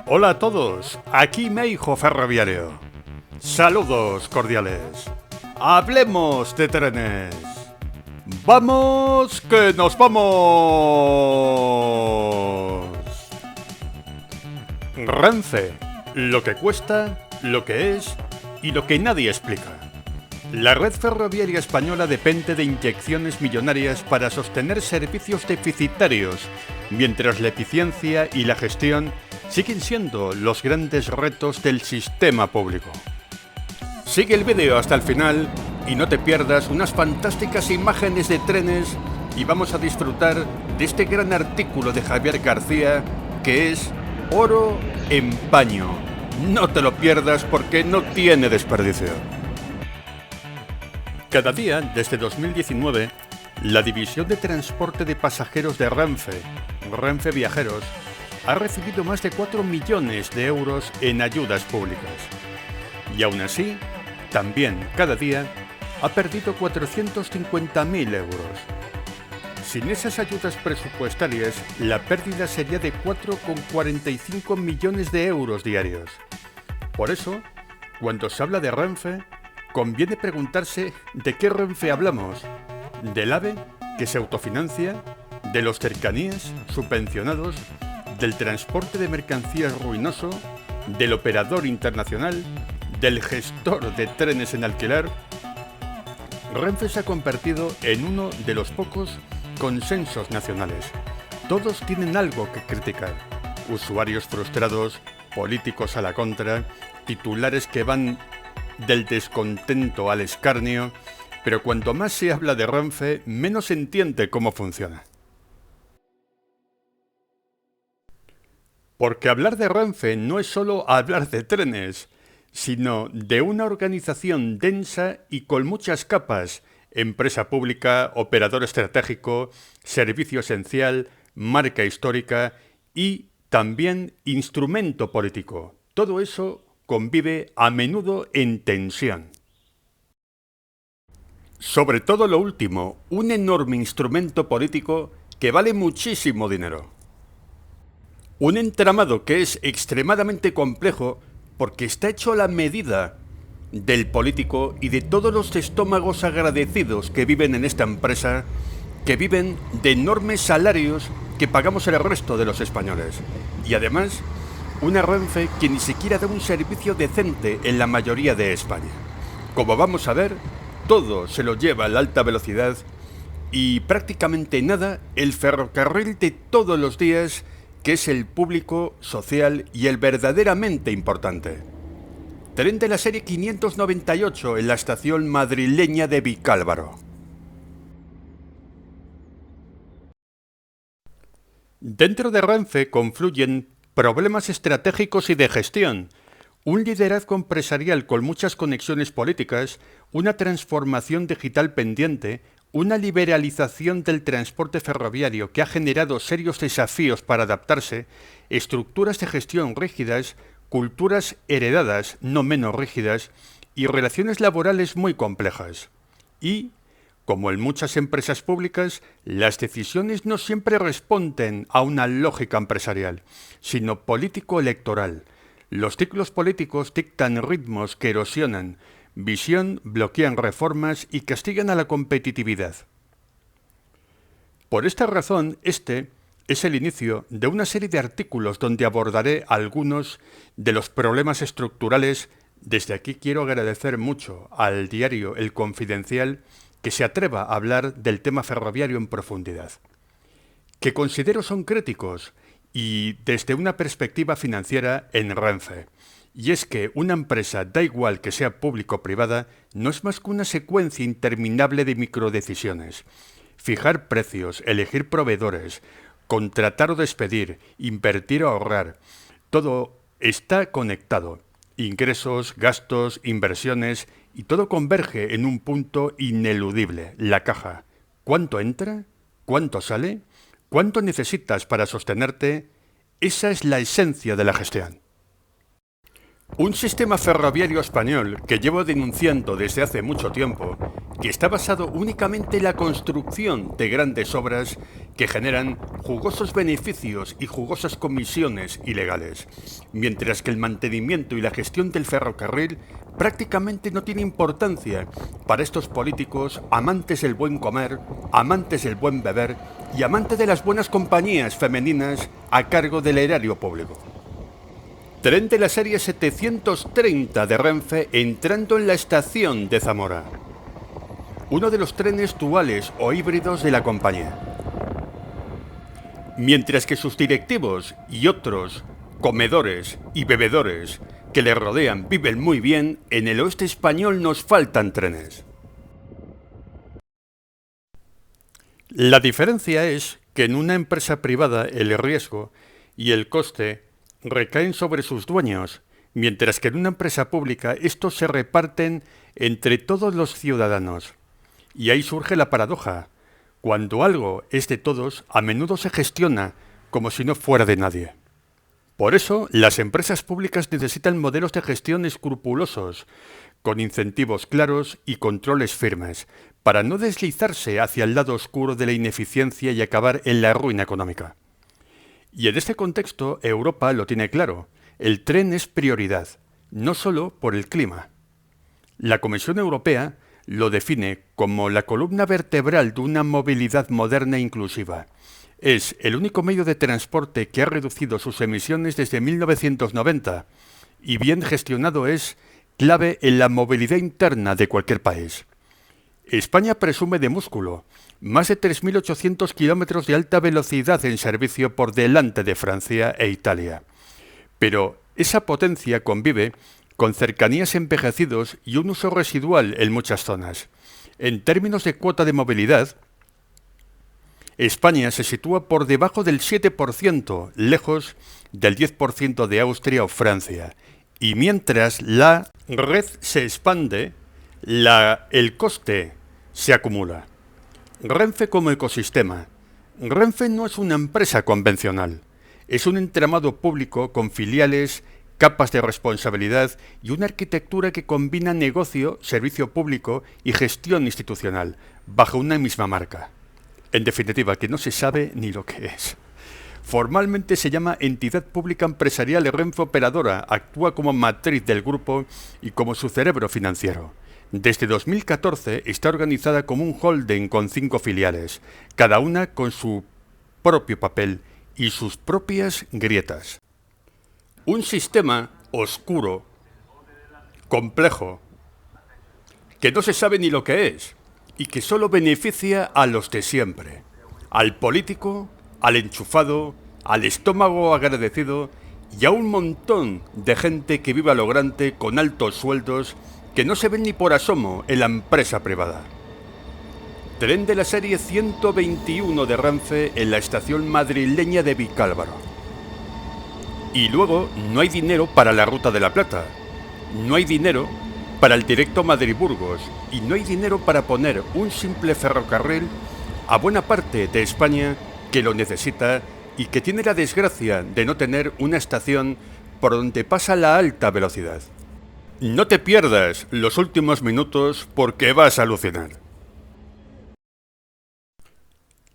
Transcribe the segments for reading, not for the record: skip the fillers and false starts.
Hola a todos, aquí Meijo Ferroviario. Saludos cordiales. Hablemos de trenes. ¡Vamos, que nos vamos! Renfe, lo que cuesta, lo que es y lo que nadie explica. La red ferroviaria española depende de inyecciones millonarias para sostener servicios deficitarios, mientras la eficiencia y la gestión siguen siendo los grandes retos del sistema público. Sigue el vídeo hasta el final y no te pierdas unas fantásticas imágenes de trenes y vamos a disfrutar de este gran artículo de Javier García que es Oro en paño. No te lo pierdas porque no tiene desperdicio. Cada día, desde 2019, la División de Transporte de Pasajeros de Renfe, Renfe Viajeros, ha recibido más de 4 millones de euros en ayudas públicas. Y aún así, también cada día ha perdido 450.000 euros. Sin esas ayudas presupuestarias, la pérdida sería de 4,45 millones de euros diarios. Por eso, cuando se habla de Renfe, conviene preguntarse de qué Renfe hablamos. ¿Del AVE, que se autofinancia? ¿De los cercanías, subvencionados? ¿Del transporte de mercancías ruinoso? ¿Del operador internacional? ¿Del gestor de trenes en alquiler? Renfe se ha convertido en uno de los pocos consensos nacionales. Todos tienen algo que criticar. Usuarios frustrados, políticos a la contra, titulares que van del descontento al escarnio, pero cuanto más se habla de Renfe, menos se entiende cómo funciona. Porque hablar de Renfe no es solo hablar de trenes, sino de una organización densa y con muchas capas: empresa pública, operador estratégico, servicio esencial, marca histórica y también instrumento político. Todo eso convive a menudo en tensión. Sobre todo lo último, un enorme instrumento político que vale muchísimo dinero. Un entramado que es extremadamente complejo porque está hecho a la medida del político y de todos los estómagos agradecidos que viven en esta empresa, que viven de enormes salarios que pagamos el resto de los españoles. Y además, una Renfe que ni siquiera da un servicio decente en la mayoría de España. Como vamos a ver, todo se lo lleva la alta velocidad y prácticamente nada el ferrocarril de todos los días, que es el público, social y el verdaderamente importante. Tren de la serie 598 en la estación madrileña de Vicálvaro. Dentro de Renfe confluyen problemas estratégicos y de gestión, un liderazgo empresarial con muchas conexiones políticas, una transformación digital pendiente, una liberalización del transporte ferroviario que ha generado serios desafíos para adaptarse, estructuras de gestión rígidas, culturas heredadas no menos rígidas y relaciones laborales muy complejas. Y, como en muchas empresas públicas, las decisiones no siempre responden a una lógica empresarial, sino político-electoral. Los ciclos políticos dictan ritmos que erosionan visión, bloquean reformas y castigan a la competitividad. Por esta razón, este es el inicio de una serie de artículos donde abordaré algunos de los problemas estructurales. Desde aquí quiero agradecer mucho al diario El Confidencial que se atreva a hablar del tema ferroviario en profundidad, que considero son críticos y desde una perspectiva financiera en Renfe. Y es que una empresa, da igual que sea pública o privada, no es más que una secuencia interminable de microdecisiones. Fijar precios, elegir proveedores, contratar o despedir, invertir o ahorrar. Todo está conectado. Ingresos, gastos, inversiones, y todo converge en un punto ineludible, la caja. ¿Cuánto entra? ¿Cuánto sale? ¿Cuánto necesitas para sostenerte? Esa es la esencia de la gestión. Un sistema ferroviario español que llevo denunciando desde hace mucho tiempo, que está basado únicamente en la construcción de grandes obras que generan jugosos beneficios y jugosas comisiones ilegales, mientras que el mantenimiento y la gestión del ferrocarril prácticamente no tiene importancia para estos políticos amantes del buen comer, amantes del buen beber y amantes de las buenas compañías femeninas a cargo del erario público. Tren de la serie 730 de Renfe entrando en la estación de Zamora. Uno de los trenes duales o híbridos de la compañía. Mientras que sus directivos y otros comedores y bebedores que le rodean viven muy bien, en el oeste español nos faltan trenes. La diferencia es que en una empresa privada el riesgo y el coste recaen sobre sus dueños, mientras que en una empresa pública estos se reparten entre todos los ciudadanos. Y ahí surge la paradoja. Cuando algo es de todos, a menudo se gestiona como si no fuera de nadie. Por eso, las empresas públicas necesitan modelos de gestión escrupulosos, con incentivos claros y controles firmes, para no deslizarse hacia el lado oscuro de la ineficiencia y acabar en la ruina económica. Y en este contexto, Europa lo tiene claro. El tren es prioridad, no solo por el clima. La Comisión Europea lo define como la columna vertebral de una movilidad moderna e inclusiva. Es el único medio de transporte que ha reducido sus emisiones desde 1990 y bien gestionado es clave en la movilidad interna de cualquier país. España presume de músculo, más de 3.800 kilómetros de alta velocidad en servicio por delante de Francia e Italia. Pero esa potencia convive con cercanías envejecidos y un uso residual en muchas zonas. En términos de cuota de movilidad, España se sitúa por debajo del 7%, lejos del 10% de Austria o Francia. Y mientras la red se expande, el coste se acumula. Renfe como ecosistema. Renfe no es una empresa convencional. Es un entramado público con filiales, capas de responsabilidad y una arquitectura que combina negocio, servicio público y gestión institucional, bajo una misma marca. En definitiva, que no se sabe ni lo que es. Formalmente se llama Entidad Pública Empresarial Renfe Operadora, actúa como matriz del grupo y como su cerebro financiero. Desde 2014 está organizada como un holding con 5 filiales, cada una con su propio papel y sus propias grietas. Un sistema oscuro, complejo, que no se sabe ni lo que es y que solo beneficia a los de siempre, al político, al enchufado, al estómago agradecido y a un montón de gente que vive a lo grande con altos sueldos que no se ven ni por asomo en la empresa privada. Tren de la serie 121 de Renfe en la estación madrileña de Vicálvaro. Y luego no hay dinero para la Ruta de la Plata, no hay dinero para el directo Madrid-Burgos y no hay dinero para poner un simple ferrocarril a buena parte de España que lo necesita y que tiene la desgracia de no tener una estación por donde pasa la alta velocidad. No te pierdas los últimos minutos porque vas a alucinar.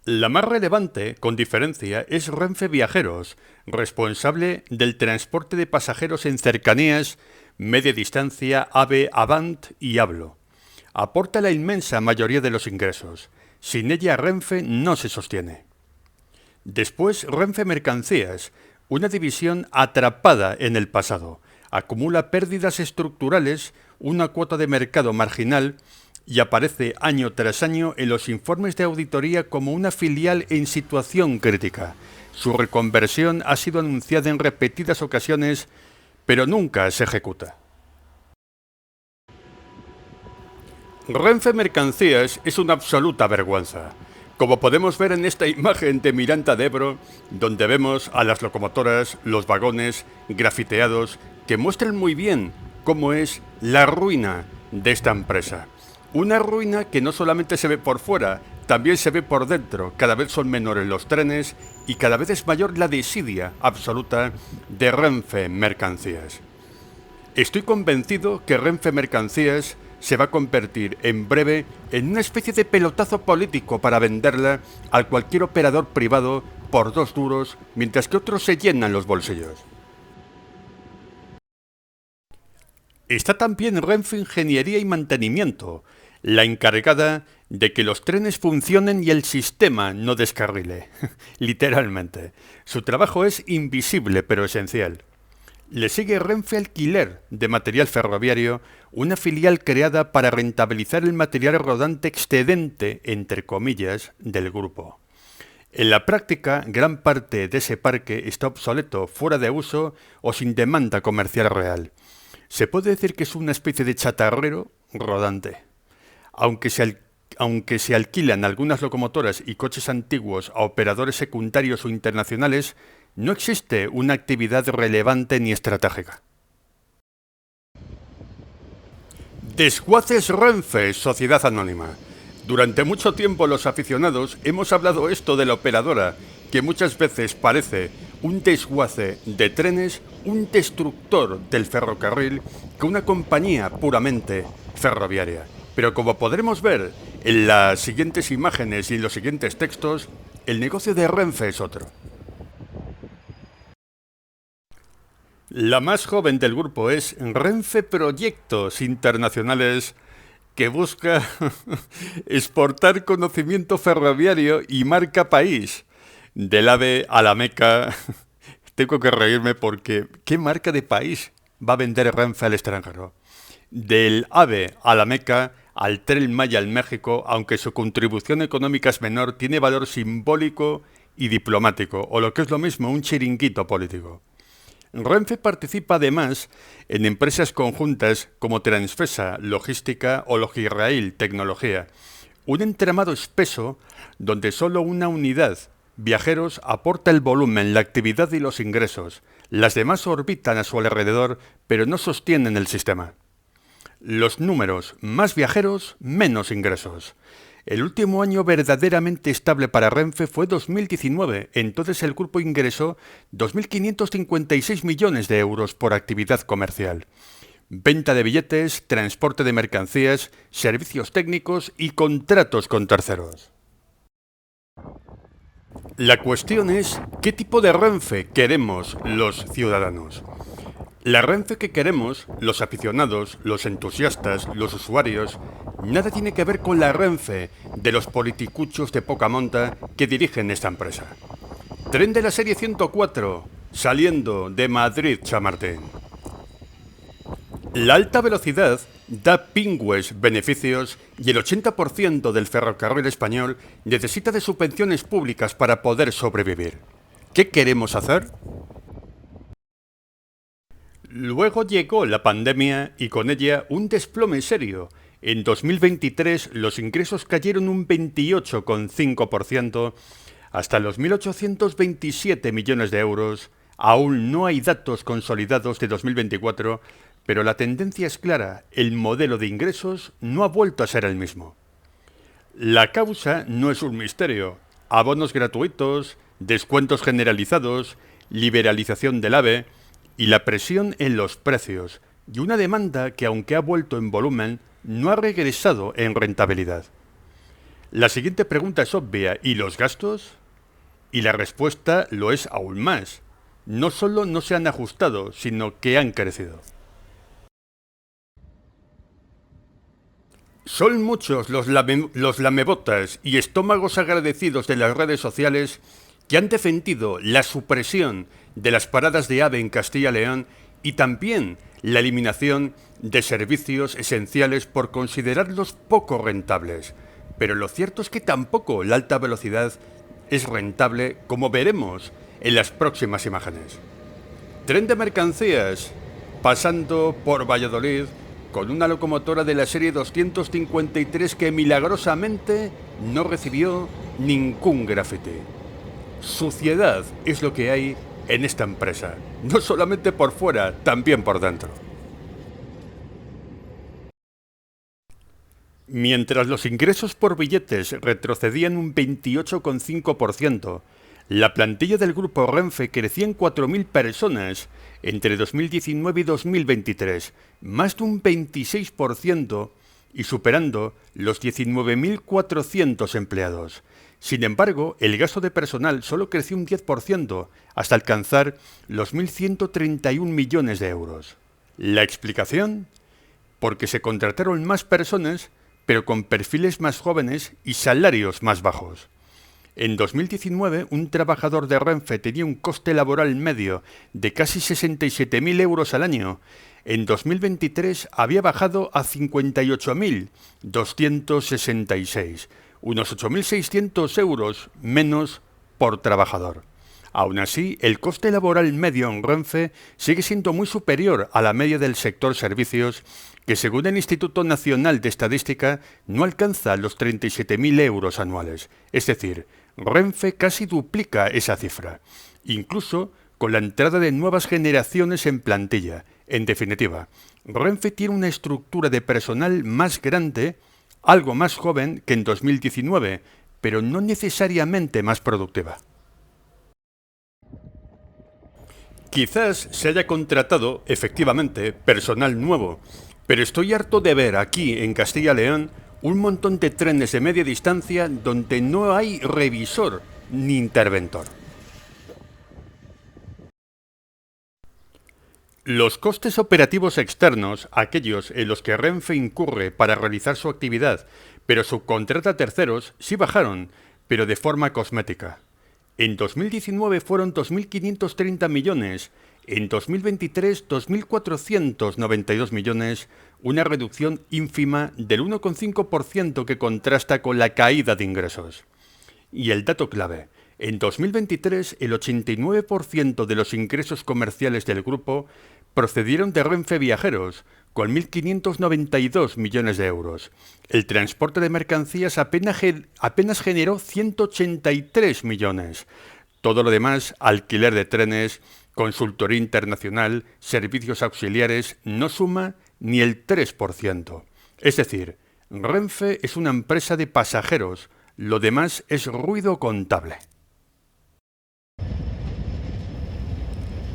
La más relevante, con diferencia, es Renfe Viajeros, responsable del transporte de pasajeros en cercanías, media distancia, AVE, Avant y Hablo. Aporta la inmensa mayoría de los ingresos. Sin ella, Renfe no se sostiene. Después, Renfe Mercancías, una división atrapada en el pasado. Acumula pérdidas estructurales, una cuota de mercado marginal y aparece año tras año en los informes de auditoría como una filial en situación crítica. Su reconversión ha sido anunciada en repetidas ocasiones, pero nunca se ejecuta. Renfe Mercancías es una absoluta vergüenza, como podemos ver en esta imagen de Miranda de Ebro, donde vemos a las locomotoras, los vagones grafiteados, que muestran muy bien cómo es la ruina de esta empresa. Una ruina que no solamente se ve por fuera, también se ve por dentro. Cada vez son menores los trenes y cada vez es mayor la desidia absoluta de Renfe Mercancías. Estoy convencido que Renfe Mercancías se va a convertir en breve en una especie de pelotazo político para venderla a cualquier operador privado por 2 duros, mientras que otros se llenan los bolsillos. Está también Renfe Ingeniería y Mantenimiento, la encargada de que los trenes funcionen y el sistema no descarrile. Literalmente. Su trabajo es invisible pero esencial. Le sigue Renfe Alquiler de Material Ferroviario, una filial creada para rentabilizar el material rodante excedente, entre comillas, del grupo. En la práctica, gran parte de ese parque está obsoleto, fuera de uso o sin demanda comercial real. Se puede decir que es una especie de chatarrero rodante. Aunque se alquilan algunas locomotoras y coches antiguos a operadores secundarios o internacionales, no existe una actividad relevante ni estratégica. Desguaces Renfe, Sociedad Anónima. Durante mucho tiempo los aficionados hemos hablado esto de la operadora, que muchas veces parece un desguace de trenes, un destructor del ferrocarril, que una compañía puramente ferroviaria. Pero como podremos ver en las siguientes imágenes y en los siguientes textos, el negocio de Renfe es otro. La más joven del grupo es Renfe Proyectos Internacionales, que busca exportar conocimiento ferroviario y marca país. Del AVE a la Meca. Tengo que reírme porque ¿qué marca de país va a vender Renfe al extranjero? Del AVE a la Meca, al Tren Maya en México, aunque su contribución económica es menor, tiene valor simbólico y diplomático, o lo que es lo mismo, un chiringuito político. Renfe participa además en empresas conjuntas como Transfesa, Logística o Logirrail, Tecnología. Un entramado espeso donde solo una unidad, viajeros, aporta el volumen, la actividad y los ingresos. Las demás orbitan a su alrededor, pero no sostienen el sistema. Los números, más viajeros, menos ingresos. El último año verdaderamente estable para Renfe fue 2019. Entonces el grupo ingresó 2.556 millones de euros por actividad comercial. Venta de billetes, transporte de mercancías, servicios técnicos y contratos con terceros. La cuestión es, ¿qué tipo de Renfe queremos los ciudadanos? La Renfe que queremos, los aficionados, los entusiastas, los usuarios, nada tiene que ver con la Renfe de los politicuchos de poca monta que dirigen esta empresa. Tren de la serie 104, saliendo de Madrid-Chamartín. La alta velocidad da pingües beneficios y el 80% del ferrocarril español necesita de subvenciones públicas para poder sobrevivir. ¿Qué queremos hacer? Luego llegó la pandemia y con ella un desplome serio. En 2023 los ingresos cayeron un 28,5% hasta los 1.827 millones de euros. Aún no hay datos consolidados de 2024, pero la tendencia es clara, el modelo de ingresos no ha vuelto a ser el mismo. La causa no es un misterio. Abonos gratuitos, descuentos generalizados, liberalización del AVE y la presión en los precios, y una demanda que, aunque ha vuelto en volumen, no ha regresado en rentabilidad. La siguiente pregunta es obvia, ¿y los gastos? Y la respuesta lo es aún más. No solo no se han ajustado, sino que han crecido. Son muchos los lamebotas y estómagos agradecidos de las redes sociales que han defendido la supresión de las paradas de AVE en Castilla y León y también la eliminación de servicios esenciales por considerarlos poco rentables. Pero lo cierto es que tampoco la alta velocidad es rentable, como veremos en las próximas imágenes. Tren de mercancías pasando por Valladolid con una locomotora de la serie 253 que milagrosamente no recibió ningún grafiti. Suciedad es lo que hay en esta empresa, no solamente por fuera, también por dentro. Mientras los ingresos por billetes retrocedían un 28,5%, la plantilla del grupo Renfe crecía en 4.000 personas entre 2019 y 2023, más de un 26% y superando los 19.400 empleados. Sin embargo, el gasto de personal solo creció un 10% hasta alcanzar los 1.131 millones de euros. ¿La explicación? Porque se contrataron más personas, pero con perfiles más jóvenes y salarios más bajos. En 2019, un trabajador de Renfe tenía un coste laboral medio de casi 67.000 euros al año. En 2023 había bajado a 58.266, unos 8.600 euros menos por trabajador. Aún así, el coste laboral medio en Renfe sigue siendo muy superior a la media del sector servicios, que según el Instituto Nacional de Estadística no alcanza los 37.000 euros anuales. Es decir, Renfe casi duplica esa cifra, incluso con la entrada de nuevas generaciones en plantilla. En definitiva, Renfe tiene una estructura de personal más grande, algo más joven que en 2019, pero no necesariamente más productiva. Quizás se haya contratado, efectivamente, personal nuevo, pero estoy harto de ver aquí, en Castilla y León, un montón de trenes de media distancia donde no hay revisor ni interventor. Los costes operativos externos, aquellos en los que Renfe incurre para realizar su actividad, pero subcontrata a terceros, sí bajaron, pero de forma cosmética. En 2019 fueron 2.530 millones, en 2023 2.492 millones, una reducción ínfima del 1,5% que contrasta con la caída de ingresos. Y el dato clave, en 2023 el 89% de los ingresos comerciales del grupo procedieron de Renfe Viajeros, con 1.592 millones de euros. El transporte de mercancías apenas generó 183 millones. Todo lo demás, alquiler de trenes, consultoría internacional, servicios auxiliares, no suma ni el 3%. Es decir, Renfe es una empresa de pasajeros, lo demás es ruido contable.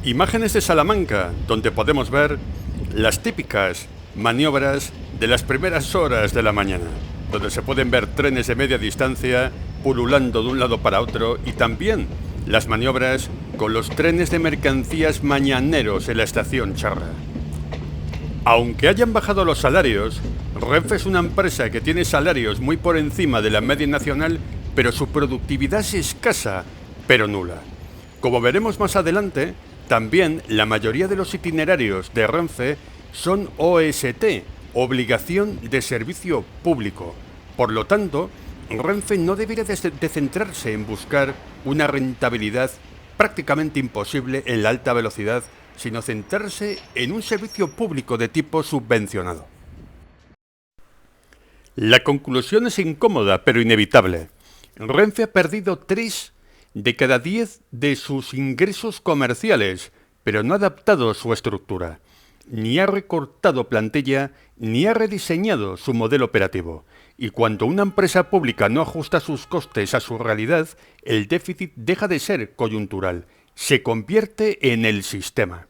Imágenes de Salamanca, donde podemos ver las típicas maniobras de las primeras horas de la mañana, donde se pueden ver trenes de media distancia pululando de un lado para otro y también las maniobras con los trenes de mercancías mañaneros en la estación Charra. Aunque hayan bajado los salarios, Renfe es una empresa que tiene salarios muy por encima de la media nacional, pero su productividad es escasa, pero nula. Como veremos más adelante, también la mayoría de los itinerarios de Renfe son OST, obligación de servicio público. Por lo tanto, Renfe no debería de centrarse en buscar una rentabilidad prácticamente imposible en la alta velocidad, sino centrarse en un servicio público de tipo subvencionado. La conclusión es incómoda, pero inevitable. Renfe ha perdido 3 de cada 10 de sus ingresos comerciales, pero no ha adaptado su estructura, ni ha recortado plantilla, ni ha rediseñado su modelo operativo. Y cuando una empresa pública no ajusta sus costes a su realidad, el déficit deja de ser coyuntural, se convierte en el sistema.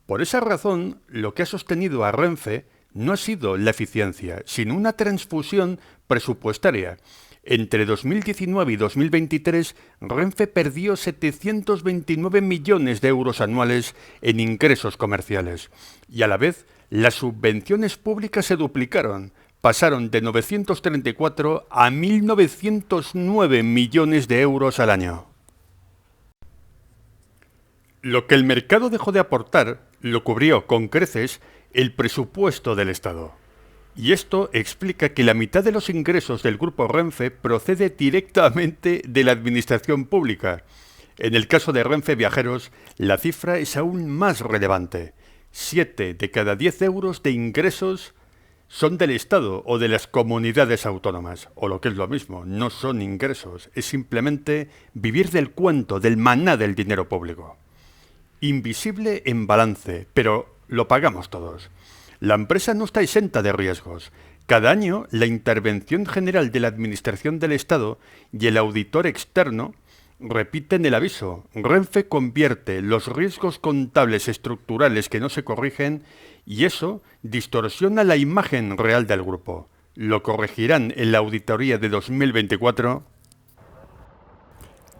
Por esa razón, lo que ha sostenido a Renfe no ha sido la eficiencia, sino una transfusión presupuestaria. Entre 2019 y 2023, Renfe perdió 729 millones de euros anuales en ingresos comerciales. Y a la vez, las subvenciones públicas se duplicaron. Pasaron de 934 a 1.909 millones de euros al año. Lo que el mercado dejó de aportar lo cubrió con creces el presupuesto del Estado. Y esto explica que la mitad de los ingresos del grupo Renfe procede directamente de la administración pública. En el caso de Renfe Viajeros, la cifra es aún más relevante. 7 de cada 10 euros de ingresos son del Estado o de las comunidades autónomas. O lo que es lo mismo, no son ingresos, es simplemente vivir del cuento, del maná del dinero público. Invisible en balance, pero lo pagamos todos. La empresa no está exenta de riesgos. Cada año, la Intervención General de la Administración del Estado y el auditor externo repiten el aviso. Renfe convierte los riesgos contables estructurales que no se corrigen y eso distorsiona la imagen real del grupo. Lo corregirán en la auditoría de 2024.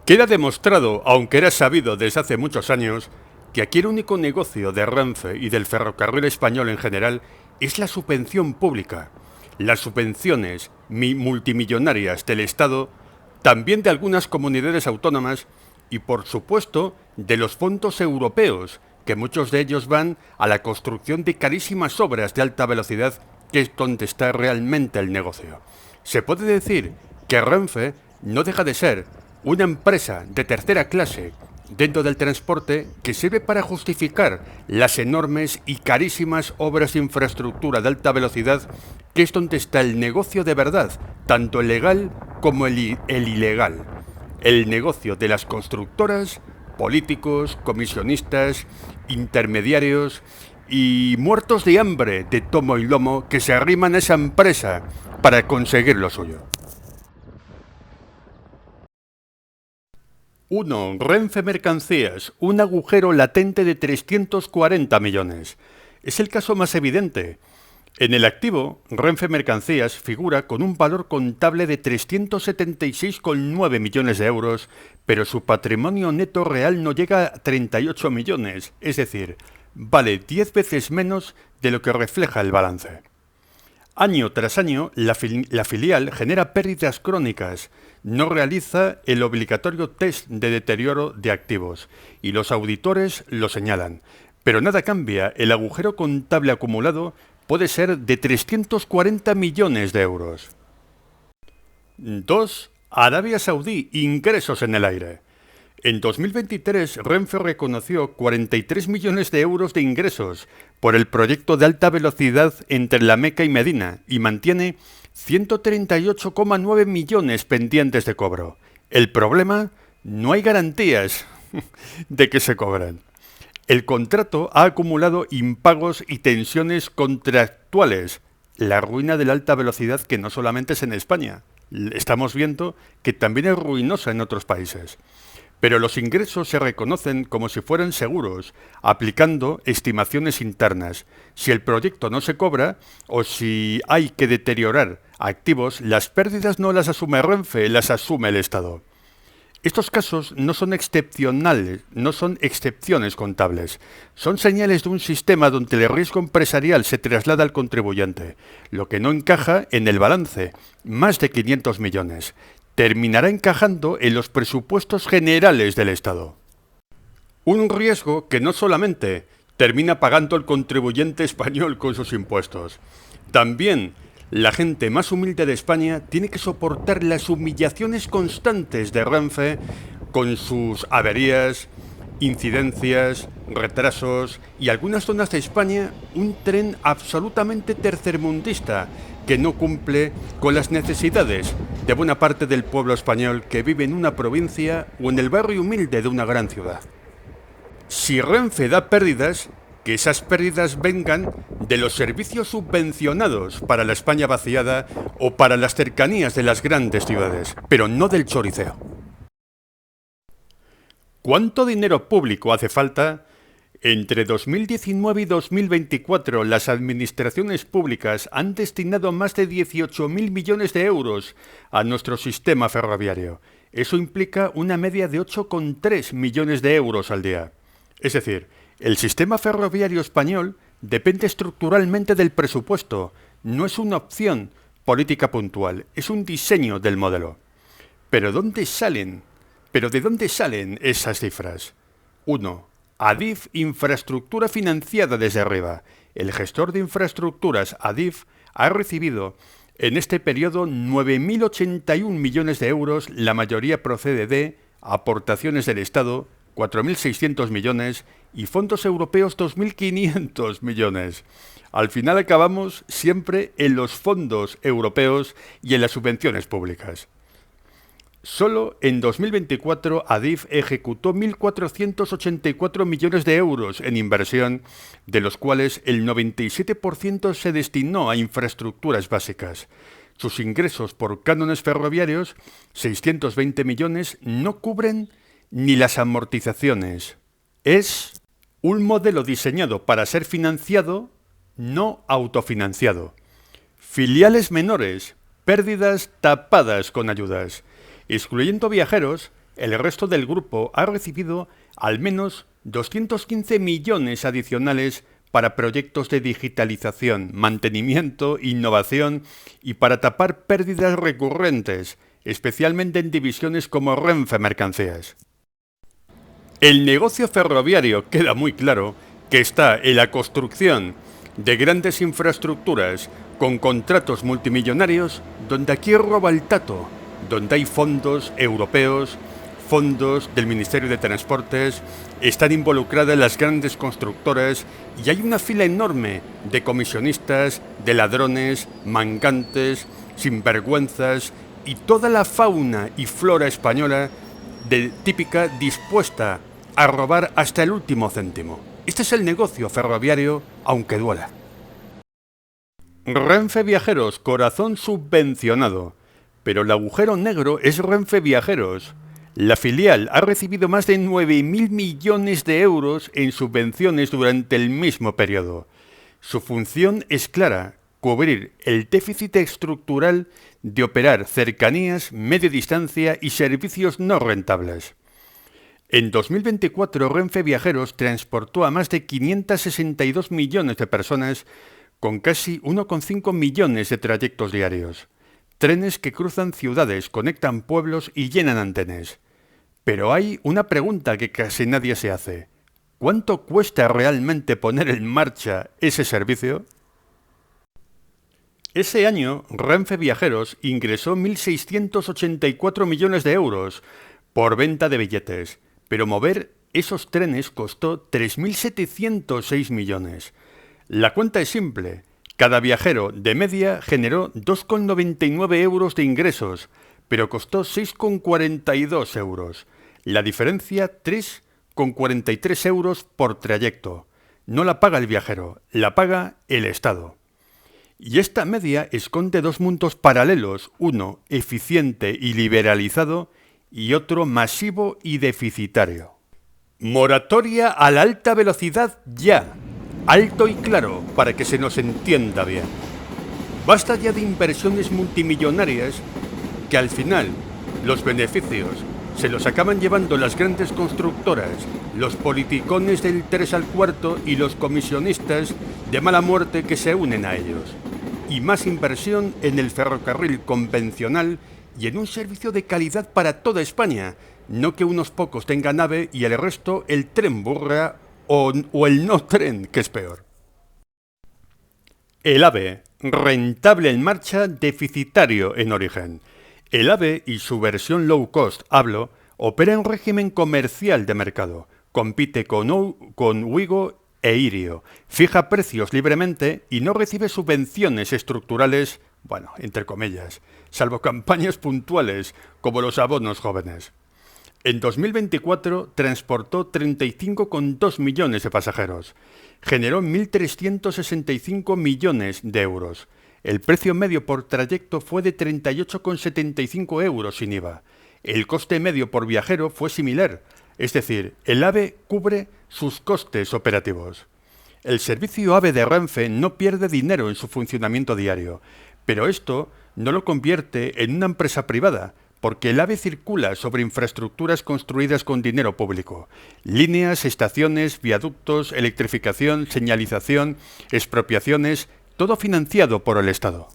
Queda demostrado, aunque era sabido desde hace muchos años, que aquí el único negocio de Renfe y del ferrocarril español en general es la subvención pública. Las subvenciones multimillonarias del Estado, también de algunas comunidades autónomas y, por supuesto, de los fondos europeos, que muchos de ellos van a la construcción de carísimas obras de alta velocidad, que es donde está realmente el negocio. Se puede decir que Renfe no deja de ser una empresa de tercera clase dentro del transporte que sirve para justificar las enormes y carísimas obras de infraestructura de alta velocidad, que es donde está el negocio de verdad, tanto el legal como el ilegal. El negocio de las constructoras, políticos, comisionistas, intermediarios y muertos de hambre de tomo y lomo que se arriman a esa empresa para conseguir lo suyo. 1. Renfe Mercancías, un agujero latente de 340 millones. Es el caso más evidente. En el activo, Renfe Mercancías figura con un valor contable de 376,9 millones de euros, pero su patrimonio neto real no llega a 38 millones, es decir, vale 10 veces menos de lo que refleja el balance. Año tras año, la filial genera pérdidas crónicas, no realiza el obligatorio test de deterioro de activos y los auditores lo señalan. Pero nada cambia, el agujero contable acumulado puede ser de 340 millones de euros. 2. Arabia Saudí, ingresos en el aire. En 2023, Renfe reconoció 43 millones de euros de ingresos por el proyecto de alta velocidad entre La Meca y Medina y mantiene 138,9 millones pendientes de cobro. El problema, no hay garantías de que se cobran. El contrato ha acumulado impagos y tensiones contractuales. La ruina de la alta velocidad, que no solamente es en España, estamos viendo que también es ruinosa en otros países. Pero los ingresos se reconocen como si fueran seguros, aplicando estimaciones internas. Si el proyecto no se cobra o si hay que deteriorar activos, las pérdidas no las asume Renfe, las asume el Estado. Estos casos no son excepcionales, no son excepciones contables. Son señales de un sistema donde el riesgo empresarial se traslada al contribuyente, lo que no encaja en el balance, más de 500 millones. Terminará encajando en los presupuestos generales del Estado. Un riesgo que no solamente termina pagando el contribuyente español con sus impuestos, también la gente más humilde de España tiene que soportar las humillaciones constantes de Renfe con sus averías, incidencias, retrasos y algunas zonas de España un tren absolutamente tercermundista que no cumple con las necesidades de buena parte del pueblo español que vive en una provincia o en el barrio humilde de una gran ciudad. Si Renfe da pérdidas, que esas pérdidas vengan de los servicios subvencionados para la España vaciada o para las cercanías de las grandes ciudades, pero no del choriceo. ¿Cuánto dinero público hace falta? Entre 2019 y 2024, las administraciones públicas han destinado más de 18.000 millones de euros a nuestro sistema ferroviario. Eso implica una media de 8,3 millones de euros al día. Es decir, el sistema ferroviario español depende estructuralmente del presupuesto. No es una opción política puntual, es un diseño del modelo. ¿Pero dónde salen? ¿Pero de dónde salen esas cifras? 1. Adif Infraestructura financiada desde arriba. El gestor de infraestructuras Adif ha recibido en este periodo 9.081 millones de euros, la mayoría procede de aportaciones del Estado, 4.600 millones, y fondos europeos 2.500 millones. Al final acabamos siempre en los fondos europeos y en las subvenciones públicas. Solo en 2024 Adif ejecutó 1.484 millones de euros en inversión, de los cuales el 97% se destinó a infraestructuras básicas. Sus ingresos por cánones ferroviarios, 620 millones, no cubren ni las amortizaciones. Es un modelo diseñado para ser financiado, no autofinanciado. Filiales menores, pérdidas tapadas con ayudas. Excluyendo viajeros, el resto del grupo ha recibido al menos 215 millones adicionales para proyectos de digitalización, mantenimiento, innovación y para tapar pérdidas recurrentes, especialmente en divisiones como Renfe Mercancías. El negocio ferroviario queda muy claro que está en la construcción de grandes infraestructuras con contratos multimillonarios donde aquí roba el tato, donde hay fondos europeos, fondos del Ministerio de Transportes, están involucradas las grandes constructoras y hay una fila enorme de comisionistas, de ladrones, mangantes, sinvergüenzas y toda la fauna y flora española típica dispuesta a robar hasta el último céntimo. Este es el negocio ferroviario, aunque duela. Renfe Viajeros, corazón subvencionado. Pero el agujero negro es Renfe Viajeros. La filial ha recibido más de 9.000 millones de euros en subvenciones durante el mismo periodo. Su función es clara: cubrir el déficit estructural de operar cercanías, media distancia y servicios no rentables. En 2024, Renfe Viajeros transportó a más de 562 millones de personas con casi 1,5 millones de trayectos diarios. Trenes que cruzan ciudades, conectan pueblos y llenan andenes. Pero hay una pregunta que casi nadie se hace. ¿Cuánto cuesta realmente poner en marcha ese servicio? Ese año, Renfe Viajeros ingresó 1.684 millones de euros por venta de billetes, pero mover esos trenes costó 3.706 millones. La cuenta es simple. Cada viajero de media generó 2,99 euros de ingresos, pero costó 6,42 euros. La diferencia, 3,43 euros por trayecto. No la paga el viajero, la paga el Estado. Y esta media esconde dos mundos paralelos, uno eficiente y liberalizado y otro masivo y deficitario. Moratoria a la alta velocidad ya. Alto y claro, para que se nos entienda bien. Basta ya de inversiones multimillonarias que al final los beneficios se los acaban llevando las grandes constructoras, los politicones del 3 al 4 y los comisionistas de mala muerte que se unen a ellos. Y más inversión en el ferrocarril convencional y en un servicio de calidad para toda España, no que unos pocos tengan AVE y el resto el tren burra o el no tren, que es peor. El AVE, rentable en marcha, deficitario en origen. El AVE y su versión low cost, hablo, opera en régimen comercial de mercado, compite con Ouigo e Irio, fija precios libremente y no recibe subvenciones estructurales, bueno, entre comillas, salvo campañas puntuales como los abonos jóvenes. En 2024 transportó 35,2 millones de pasajeros. Generó 1.365 millones de euros. El precio medio por trayecto fue de 38,75 euros sin IVA. El coste medio por viajero fue similar, es decir, el AVE cubre sus costes operativos. El servicio AVE de Renfe no pierde dinero en su funcionamiento diario, pero esto no lo convierte en una empresa privada, porque el AVE circula sobre infraestructuras construidas con dinero público. Líneas, estaciones, viaductos, electrificación, señalización, expropiaciones, todo financiado por el Estado.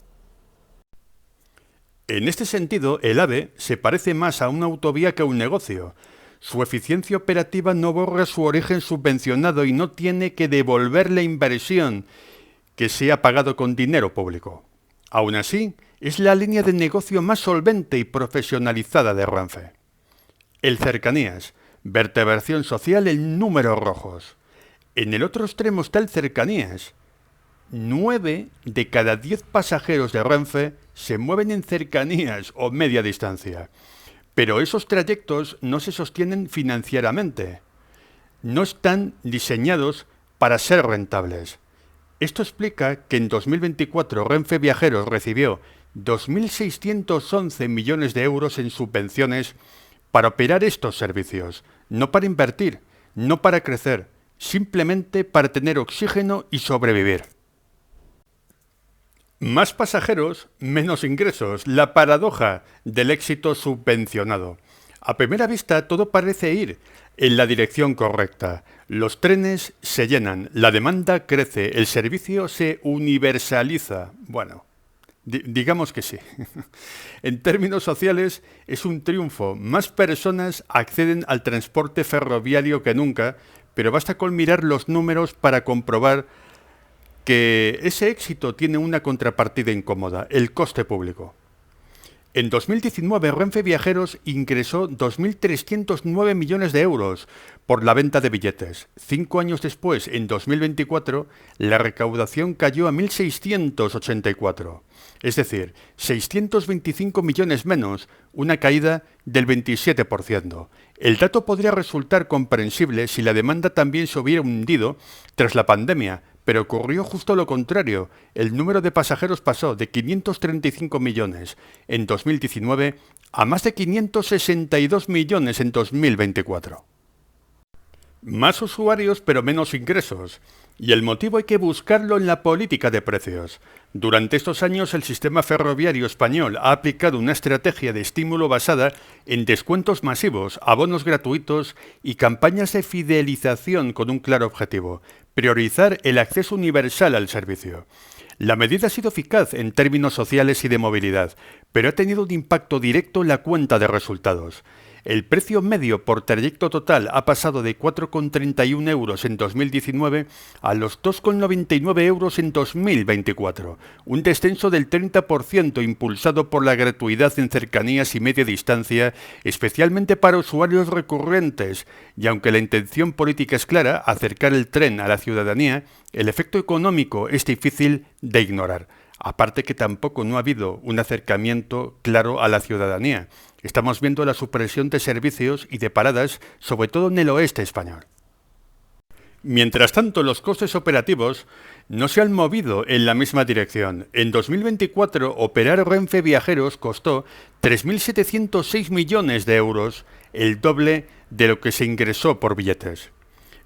En este sentido, el AVE se parece más a una autovía que a un negocio. Su eficiencia operativa no borra su origen subvencionado y no tiene que devolver la inversión que se ha pagado con dinero público. Aún así, es la línea de negocio más solvente y profesionalizada de Renfe. El Cercanías, vertebración social en números rojos. En el otro extremo está el Cercanías. 9 de cada 10 pasajeros de Renfe se mueven en cercanías o media distancia. Pero esos trayectos no se sostienen financieramente. No están diseñados para ser rentables. Esto explica que en 2024 Renfe Viajeros recibió 2.611 millones de euros en subvenciones para operar estos servicios, no para invertir, no para crecer, simplemente para tener oxígeno y sobrevivir. Más pasajeros, menos ingresos, la paradoja del éxito subvencionado. A primera vista todo parece ir en la dirección correcta. Los trenes se llenan, la demanda crece, el servicio se universaliza. Bueno, digamos que sí. En términos sociales es un triunfo. Más personas acceden al transporte ferroviario que nunca, pero basta con mirar los números para comprobar que ese éxito tiene una contrapartida incómoda, el coste público. En 2019, Renfe Viajeros ingresó 2.309 millones de euros por la venta de billetes. 5 años después, en 2024, la recaudación cayó a 1.684. Es decir, 625 millones menos, una caída del 27%. El dato podría resultar comprensible si la demanda también se hubiera hundido tras la pandemia, pero ocurrió justo lo contrario. El número de pasajeros pasó de 535 millones en 2019 a más de 562 millones en 2024. Más usuarios pero menos ingresos. Y el motivo hay que buscarlo en la política de precios. Durante estos años el sistema ferroviario español ha aplicado una estrategia de estímulo basada en descuentos masivos, abonos gratuitos y campañas de fidelización con un claro objetivo: priorizar el acceso universal al servicio. La medida ha sido eficaz en términos sociales y de movilidad, pero ha tenido un impacto directo en la cuenta de resultados. El precio medio por trayecto total ha pasado de 4,31 euros en 2019 a los 2,99 euros en 2024, un descenso del 30% impulsado por la gratuidad en cercanías y media distancia, especialmente para usuarios recurrentes, y aunque la intención política es clara, acercar el tren a la ciudadanía, el efecto económico es difícil de ignorar. Aparte que tampoco no ha habido un acercamiento claro a la ciudadanía. Estamos viendo la supresión de servicios y de paradas, sobre todo en el oeste español. Mientras tanto, los costes operativos no se han movido en la misma dirección. En 2024, operar Renfe Viajeros costó 3.706 millones de euros, el doble de lo que se ingresó por billetes.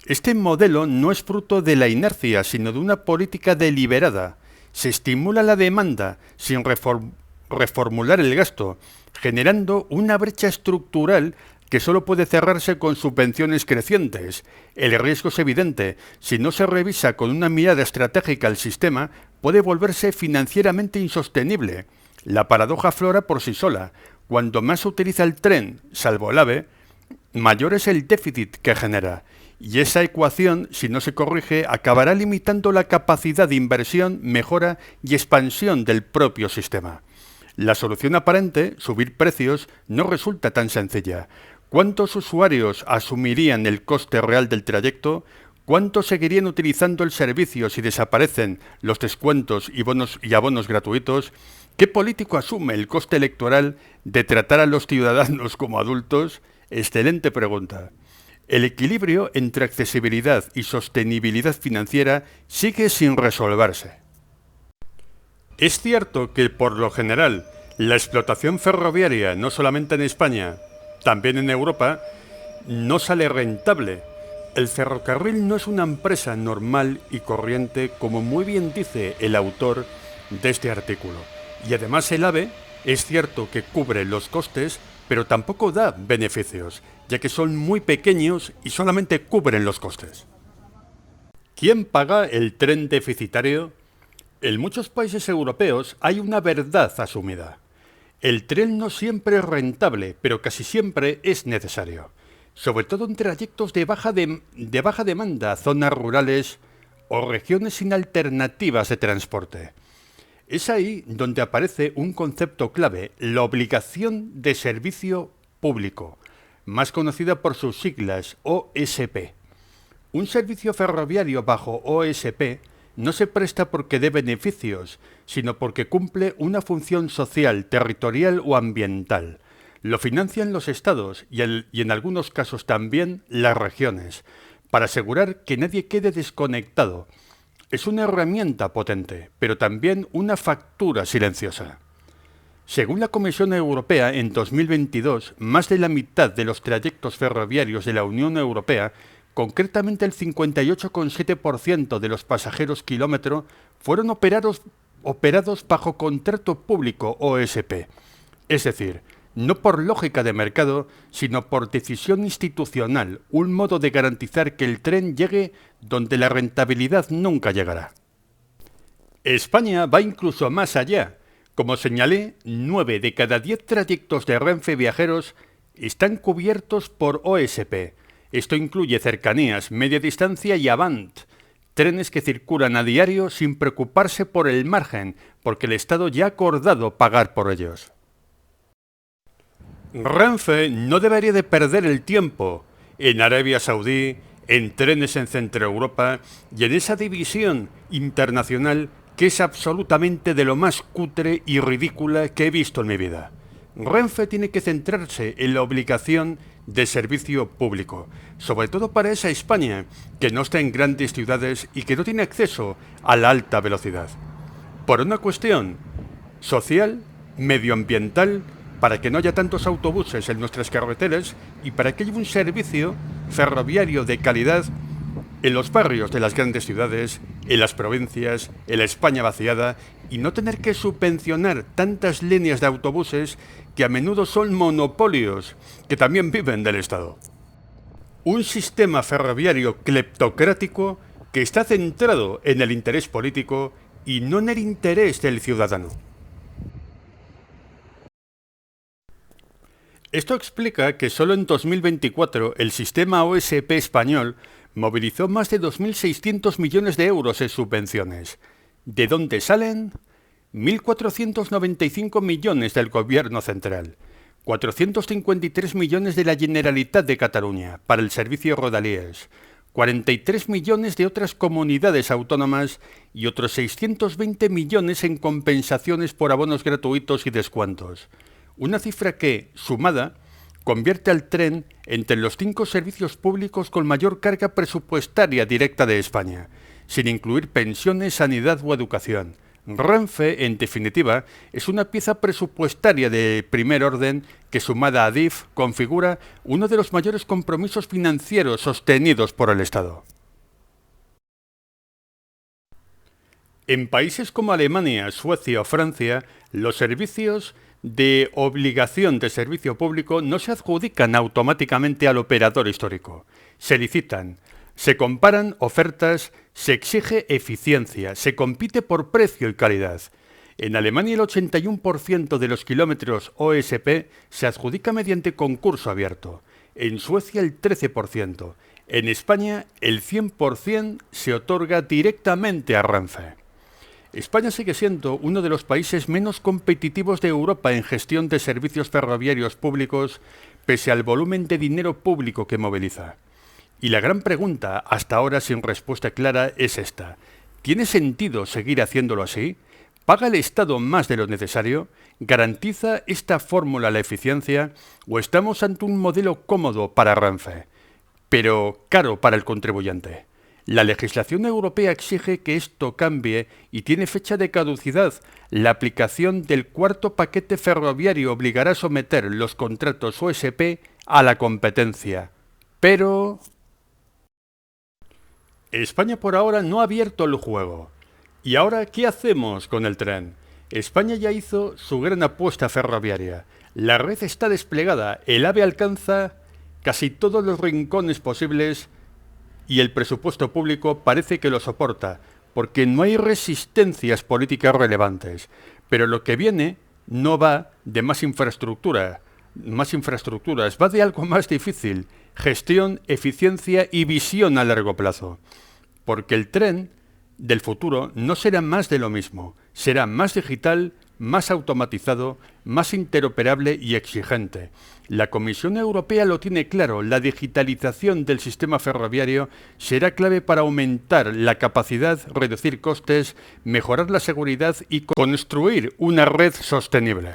Este modelo no es fruto de la inercia, sino de una política deliberada. Se estimula la demanda sin reformular el gasto, generando una brecha estructural que solo puede cerrarse con subvenciones crecientes. El riesgo es evidente. Si no se revisa con una mirada estratégica el sistema, puede volverse financieramente insostenible. La paradoja aflora por sí sola. Cuanto más se utiliza el tren, salvo el AVE, mayor es el déficit que genera. Y esa ecuación, si no se corrige, acabará limitando la capacidad de inversión, mejora y expansión del propio sistema. La solución aparente, subir precios, no resulta tan sencilla. ¿Cuántos usuarios asumirían el coste real del trayecto? ¿Cuántos seguirían utilizando el servicio si desaparecen los descuentos y abonos gratuitos? ¿Qué político asume el coste electoral de tratar a los ciudadanos como adultos? Excelente pregunta. El equilibrio entre accesibilidad y sostenibilidad financiera sigue sin resolverse. Es cierto que, por lo general, la explotación ferroviaria, no solamente en España, también en Europa, no sale rentable. El ferrocarril no es una empresa normal y corriente, como muy bien dice el autor de este artículo. Y además el AVE es cierto que cubre los costes, pero tampoco da beneficios, ya que son muy pequeños y solamente cubren los costes. ¿Quién paga el tren deficitario? En muchos países europeos hay una verdad asumida. El tren no siempre es rentable, pero casi siempre es necesario, sobre todo en trayectos de baja demanda, zonas rurales o regiones sin alternativas de transporte. Es ahí donde aparece un concepto clave, la obligación de servicio público, más conocida por sus siglas OSP. Un servicio ferroviario bajo OSP no se presta porque dé beneficios, sino porque cumple una función social, territorial o ambiental. Lo financian los estados y en algunos casos también las regiones, para asegurar que nadie quede desconectado. Es una herramienta potente, pero también una factura silenciosa. Según la Comisión Europea, en 2022, más de la mitad de los trayectos ferroviarios de la Unión Europea, concretamente el 58,7% de los pasajeros kilómetro, fueron operados bajo contrato público OSP. Es decir, no por lógica de mercado, sino por decisión institucional, un modo de garantizar que el tren llegue donde la rentabilidad nunca llegará. España va incluso más allá. Como señalé, 9 de cada 10 trayectos de Renfe Viajeros están cubiertos por OSP. Esto incluye cercanías, media distancia y Avant, trenes que circulan a diario sin preocuparse por el margen, porque el Estado ya ha acordado pagar por ellos. Renfe no debería de perder el tiempo en Arabia Saudí, en trenes en Centro Europa y en esa división internacional que es absolutamente de lo más cutre y ridícula que he visto en mi vida. Renfe tiene que centrarse en la obligación de servicio público, sobre todo para esa España que no está en grandes ciudades y que no tiene acceso a la alta velocidad. Por una cuestión social, medioambiental, para que no haya tantos autobuses en nuestras carreteras y para que haya un servicio ferroviario de calidad en los barrios de las grandes ciudades, en las provincias, en la España vaciada, y no tener que subvencionar tantas líneas de autobuses que a menudo son monopolios que también viven del Estado. Un sistema ferroviario cleptocrático que está centrado en el interés político y no en el interés del ciudadano. Esto explica que solo en 2024 el sistema OSP español movilizó más de 2.600 millones de euros en subvenciones. ¿De dónde salen? 1.495 millones del Gobierno central, 453 millones de la Generalitat de Cataluña para el servicio Rodalies, 43 millones de otras comunidades autónomas y otros 620 millones en compensaciones por abonos gratuitos y descuentos. Una cifra que, sumada, convierte al tren entre los 5 servicios públicos con mayor carga presupuestaria directa de España, sin incluir pensiones, sanidad o educación. Renfe, en definitiva, es una pieza presupuestaria de primer orden que, sumada a Adif, configura uno de los mayores compromisos financieros sostenidos por el Estado. En países como Alemania, Suecia o Francia, los servicios de obligación de servicio público no se adjudican automáticamente al operador histórico. Se licitan, se comparan ofertas, se exige eficiencia, se compite por precio y calidad. En Alemania el 81% de los kilómetros OSP se adjudica mediante concurso abierto. En Suecia el 13%. En España el 100% se otorga directamente a Renfe. España sigue siendo uno de los países menos competitivos de Europa en gestión de servicios ferroviarios públicos, pese al volumen de dinero público que moviliza. Y la gran pregunta, hasta ahora sin respuesta clara, es esta. ¿Tiene sentido seguir haciéndolo así? ¿Paga el Estado más de lo necesario? ¿Garantiza esta fórmula la eficiencia? ¿O estamos ante un modelo cómodo para Renfe, pero caro para el contribuyente? La legislación europea exige que esto cambie y tiene fecha de caducidad. La aplicación del cuarto paquete ferroviario obligará a someter los contratos OSP a la competencia. Pero España por ahora no ha abierto el juego. ¿Y ahora qué hacemos con el tren? España ya hizo su gran apuesta ferroviaria. La red está desplegada, el AVE alcanza casi todos los rincones posibles y el presupuesto público parece que lo soporta, porque no hay resistencias políticas relevantes. Pero lo que viene no va de más infraestructuras, va de algo más difícil: gestión, eficiencia y visión a largo plazo. Porque el tren del futuro no será más de lo mismo, será más digital, más automatizado, más interoperable y exigente. La Comisión Europea lo tiene claro, la digitalización del sistema ferroviario será clave para aumentar la capacidad, reducir costes, mejorar la seguridad y construir una red sostenible.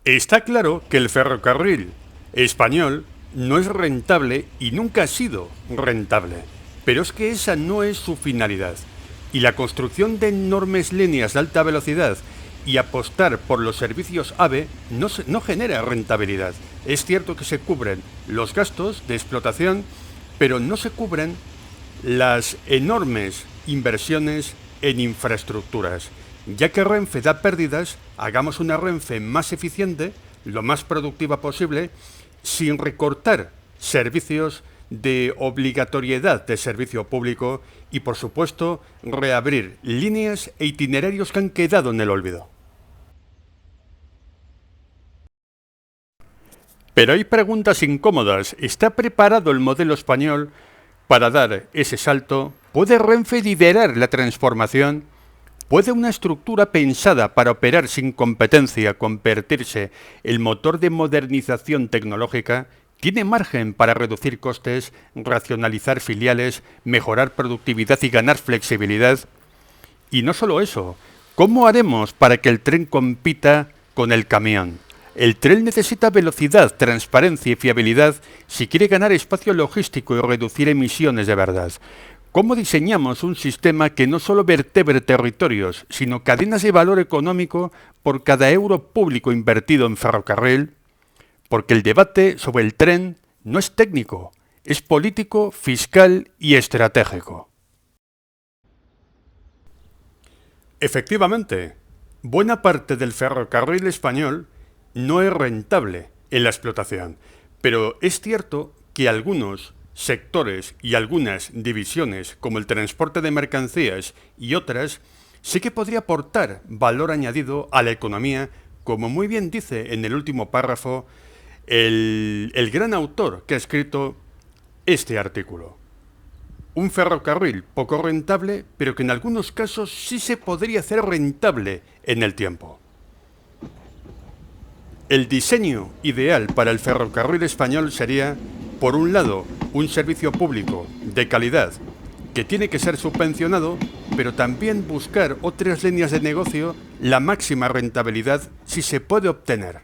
Está claro que el ferrocarril español no es rentable y nunca ha sido rentable, pero es que esa no es su finalidad. Y la construcción de enormes líneas de alta velocidad y apostar por los servicios AVE no genera rentabilidad. Es cierto que se cubren los gastos de explotación, pero no se cubren las enormes inversiones en infraestructuras. Ya que Renfe da pérdidas, hagamos una Renfe más eficiente, lo más productiva posible, sin recortar servicios de obligatoriedad de servicio público y, por supuesto, reabrir líneas e itinerarios que han quedado en el olvido. Pero hay preguntas incómodas. ¿Está preparado el modelo español para dar ese salto? ¿Puede Renfe liderar la transformación? ¿Puede una estructura pensada para operar sin competencia convertirse en el motor de modernización tecnológica? ¿Tiene margen para reducir costes, racionalizar filiales, mejorar productividad y ganar flexibilidad? Y no solo eso, ¿cómo haremos para que el tren compita con el camión? El tren necesita velocidad, transparencia y fiabilidad si quiere ganar espacio logístico y reducir emisiones de verdad. ¿Cómo diseñamos un sistema que no solo vertebre territorios, sino cadenas de valor económico por cada euro público invertido en ferrocarril? Porque el debate sobre el tren no es técnico, es político, fiscal y estratégico. Efectivamente, buena parte del ferrocarril español no es rentable en la explotación, pero es cierto que algunos sectores y algunas divisiones, como el transporte de mercancías y otras, sí que podría aportar valor añadido a la economía, como muy bien dice en el último párrafo el gran autor que ha escrito este artículo. Un ferrocarril poco rentable, pero que en algunos casos sí se podría hacer rentable en el tiempo. El diseño ideal para el ferrocarril español sería, por un lado, un servicio público de calidad que tiene que ser subvencionado, pero también buscar otras líneas de negocio, la máxima rentabilidad si se puede obtener.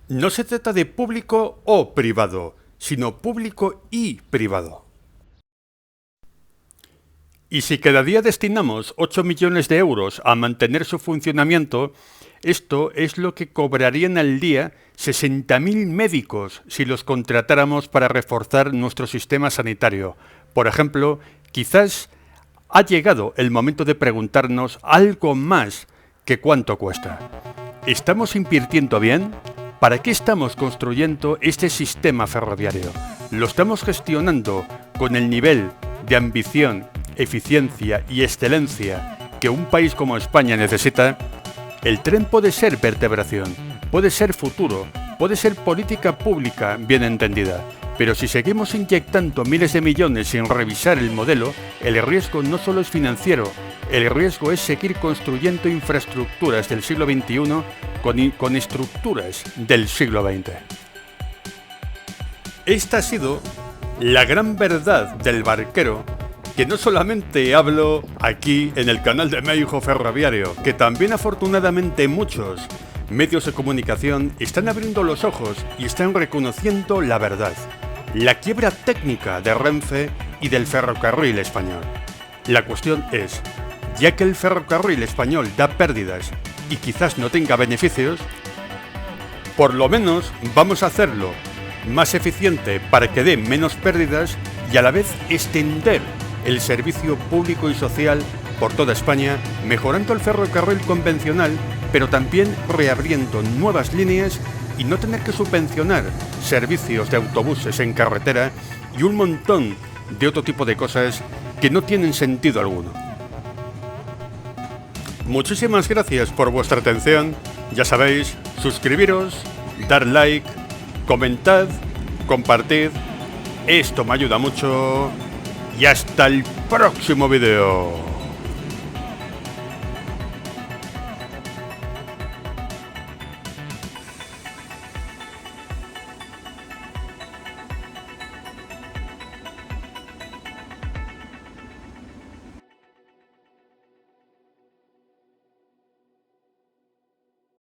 No se trata de público o privado, sino público y privado. Y si cada día destinamos 8 millones de euros a mantener su funcionamiento, esto es lo que cobrarían al día 60.000 médicos si los contratáramos para reforzar nuestro sistema sanitario. Por ejemplo, quizás ha llegado el momento de preguntarnos algo más que cuánto cuesta. ¿Estamos invirtiendo bien? ¿Para qué estamos construyendo este sistema ferroviario? ¿Lo estamos gestionando con el nivel de ambición, eficiencia y excelencia que un país como España necesita? El tren puede ser vertebración, puede ser futuro, puede ser política pública bien entendida, pero si seguimos inyectando miles de millones sin revisar el modelo, el riesgo no solo es financiero, el riesgo es seguir construyendo infraestructuras del siglo XXI con estructuras del siglo XX. Esta ha sido la gran verdad del barquero, que no solamente hablo aquí en el canal de Meijo Ferroviario, que también afortunadamente muchos medios de comunicación están abriendo los ojos y están reconociendo la verdad, la quiebra técnica de Renfe y del ferrocarril español. La cuestión es, ya que el ferrocarril español da pérdidas y quizás no tenga beneficios, por lo menos vamos a hacerlo más eficiente para que dé menos pérdidas y a la vez extender el servicio público y social por toda España, mejorando el ferrocarril convencional, pero también reabriendo nuevas líneas y no tener que subvencionar servicios de autobuses en carretera y un montón de otro tipo de cosas que no tienen sentido alguno. Muchísimas gracias por vuestra atención. Ya sabéis, suscribiros, dar like, comentad, compartid. Esto me ayuda mucho. Y hasta el próximo video.